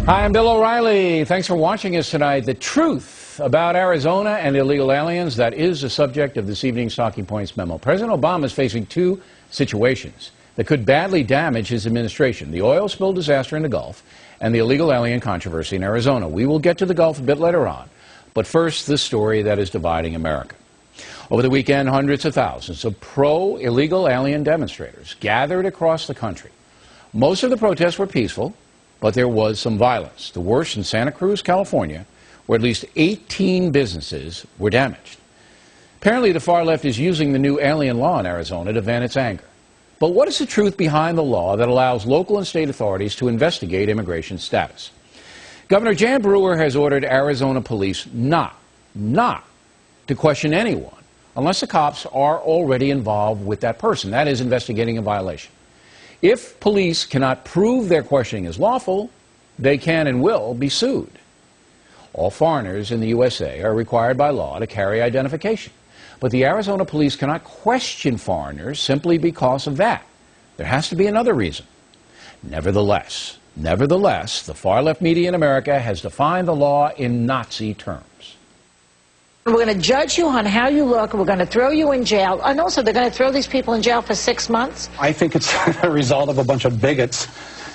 Hi, I'm Bill O'Reilly. Thanks for watching us tonight. The truth about Arizona and illegal aliens, that is the subject of this evening's Talking Points memo. President Obama is facing two situations that could badly damage his administration: the oil spill disaster in the Gulf and the illegal alien controversy in Arizona. We will get to the Gulf a bit later on. But first, this story that is dividing America. Over the weekend, hundreds of thousands of pro-illegal alien demonstrators gathered across the country. Most of the protests were peaceful, but there was some violence. The worst in Santa Cruz, California, where at least 18 businesses were damaged. Apparently, the far left is using the new alien law in Arizona to vent its anger. But what is the truth behind the law that allows local and state authorities to investigate immigration status? Governor Jan Brewer has ordered Arizona police not to question anyone unless the cops are already involved with that person, that is, investigating a violation. If police cannot prove their questioning is lawful, they can and will be sued. All foreigners in the USA are required by law to carry identification. But the Arizona police cannot question foreigners simply because of that. There has to be another reason. Nevertheless, the far-left media in America has defined the law in Nazi terms. We're going to judge you on how you look. We're going to throw you in jail. And also, they're going to throw these people in jail for 6 months. I think it's a result of a bunch of bigots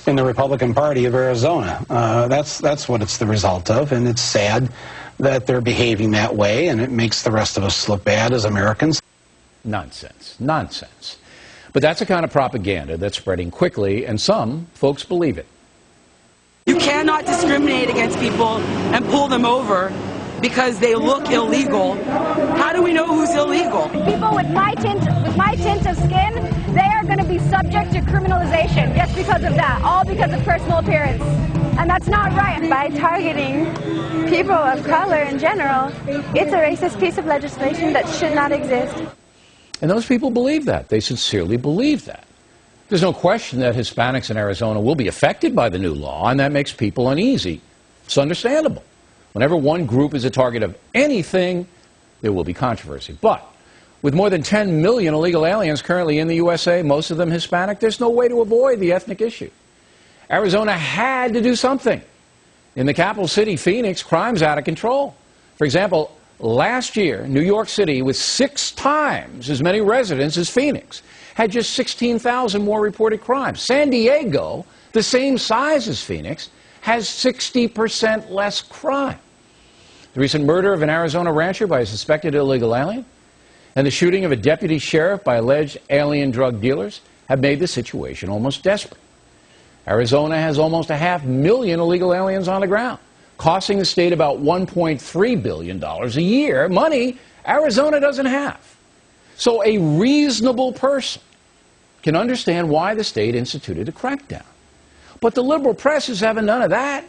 in the Republican Party of Arizona. That's what it's the result of, and it's sad that they're behaving that way, and it makes the rest of us look bad as Americans. Nonsense. Nonsense. But that's the kind of propaganda that's spreading quickly, and some folks believe it. You cannot discriminate against people and pull them over because they look illegal. How do we know who's illegal? People with my tint of skin, they are going to be subject to criminalization just because of that, all because of personal appearance. And that's not right. By targeting people of color in general, it's a racist piece of legislation that should not exist. And those people believe that. They sincerely believe that. There's no question that Hispanics in Arizona will be affected by the new law, and that makes people uneasy. It's understandable. Whenever one group is a target of anything, there will be controversy. But with more than 10 million illegal aliens currently in the USA, most of them Hispanic, there's no way to avoid the ethnic issue. Arizona had to do something. In the capital city, Phoenix, crime's out of control. For example, last year, New York City, with 6 times as many residents as Phoenix, had just 16,000 more reported crimes. San Diego, the same size as Phoenix, has 60% less crime. The recent murder of an Arizona rancher by a suspected illegal alien and the shooting of a deputy sheriff by alleged alien drug dealers have made the situation almost desperate. Arizona has almost 500,000 illegal aliens on the ground, costing the state about $1.3 billion a year, money Arizona doesn't have. So a reasonable person can understand why the state instituted a crackdown. But the liberal press is having none of that.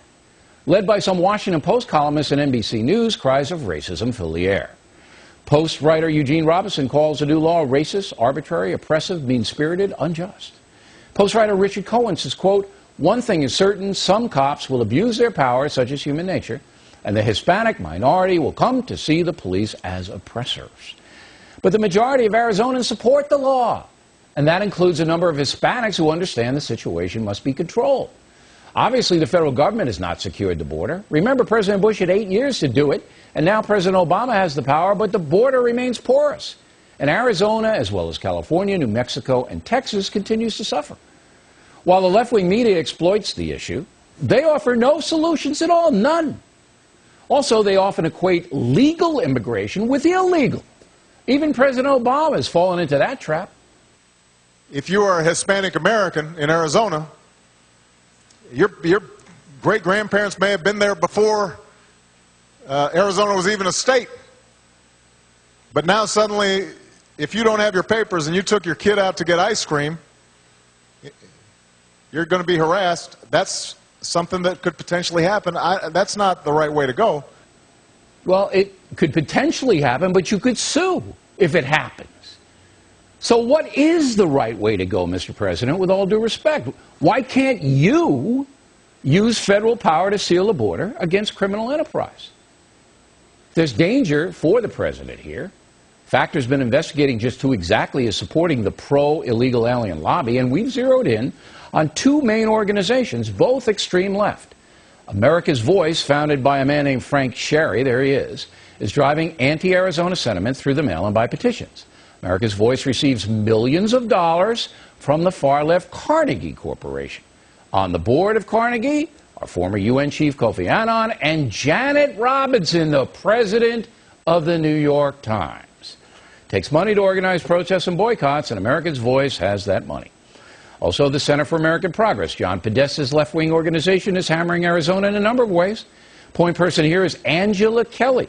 Led by some Washington Post columnists and NBC News, cries of racism fill the air. Post writer Eugene Robinson calls the new law racist, arbitrary, oppressive, mean-spirited, unjust. Post writer Richard Cohen says, quote, "One thing is certain, some cops will abuse their power, such as human nature, and the Hispanic minority will come to see the police as oppressors." But the majority of Arizonans support the law, and that includes a number of Hispanics who understand the situation must be controlled. Obviously, the federal government has not secured the border. Remember, President Bush had 8 years to do it, and now President Obama has the power, but the border remains porous. And Arizona, as well as California, New Mexico, and Texas, continues to suffer. While the left-wing media exploits the issue, they offer no solutions at all, none. Also, they often equate legal immigration with illegal. Even President Obama has fallen into that trap. If you are a Hispanic American in Arizona, your great-grandparents may have been there before Arizona was even a state. But now suddenly, if you don't have your papers and you took your kid out to get ice cream, you're going to be harassed. That's something that could potentially happen. That's not the right way to go. Well, it could potentially happen, but you could sue if it happens. So what is the right way to go, Mr. President, with all due respect? Why can't you use federal power to seal the border against criminal enterprise? There's danger for the president here. Factor's been investigating just who exactly is supporting the pro-illegal alien lobby, and we've zeroed in on two main organizations, both extreme left. America's Voice, founded by a man named Frank Sherry, there he is driving anti-Arizona sentiment through the mail and by petitions. America's Voice receives millions of dollars from the far-left Carnegie Corporation. On the board of Carnegie are former UN Chief Kofi Annan and Janet Robinson, the president of the New York Times. It takes money to organize protests and boycotts, and America's Voice has that money. Also, the Center for American Progress, John Podesta's left-wing organization, is hammering Arizona in a number of ways. Point person here is Angela Kelly,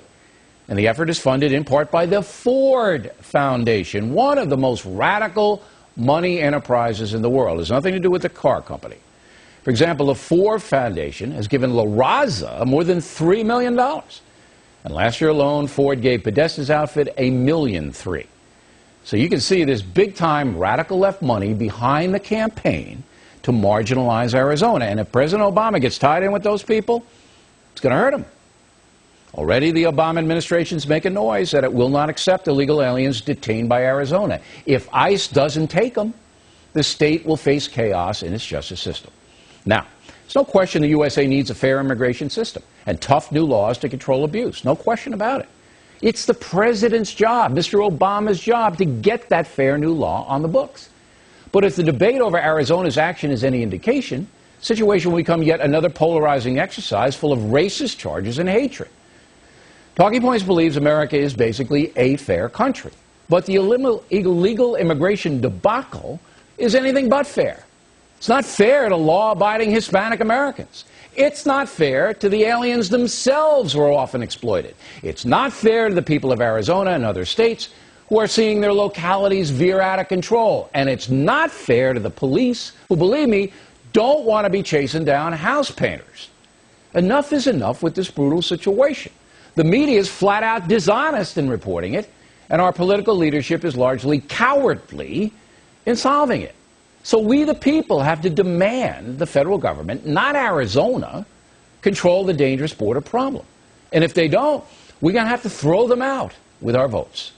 and the effort is funded in part by the Ford Foundation, one of the most radical money enterprises in the world. It has nothing to do with the car company. For example, the Ford Foundation has given La Raza more than $3 million. And last year alone, Ford gave Podesta's outfit $1.3 million. So you can see this big-time radical left money behind the campaign to marginalize Arizona. And if President Obama gets tied in with those people, it's going to hurt him. Already the Obama administration's making noise that it will not accept illegal aliens detained by Arizona. If ICE doesn't take them, the state will face chaos in its justice system. Now, there's no question the USA needs a fair immigration system and tough new laws to control abuse. No question about it. It's the president's job, Mr. Obama's job, to get that fair new law on the books. But if the debate over Arizona's action is any indication, the situation will become yet another polarizing exercise full of racist charges and hatred. Talking Points believes America is basically a fair country. But the illegal immigration debacle is anything but fair. It's not fair to law-abiding Hispanic Americans. It's not fair to the aliens themselves who are often exploited. It's not fair to the people of Arizona and other states who are seeing their localities veer out of control. And it's not fair to the police who, believe me, don't want to be chasing down house painters. Enough is enough with this brutal situation. The media is flat out dishonest in reporting it, and our political leadership is largely cowardly in solving it. So we, the people, have to demand the federal government, not Arizona, control the dangerous border problem. And if they don't, we're going to have to throw them out with our votes.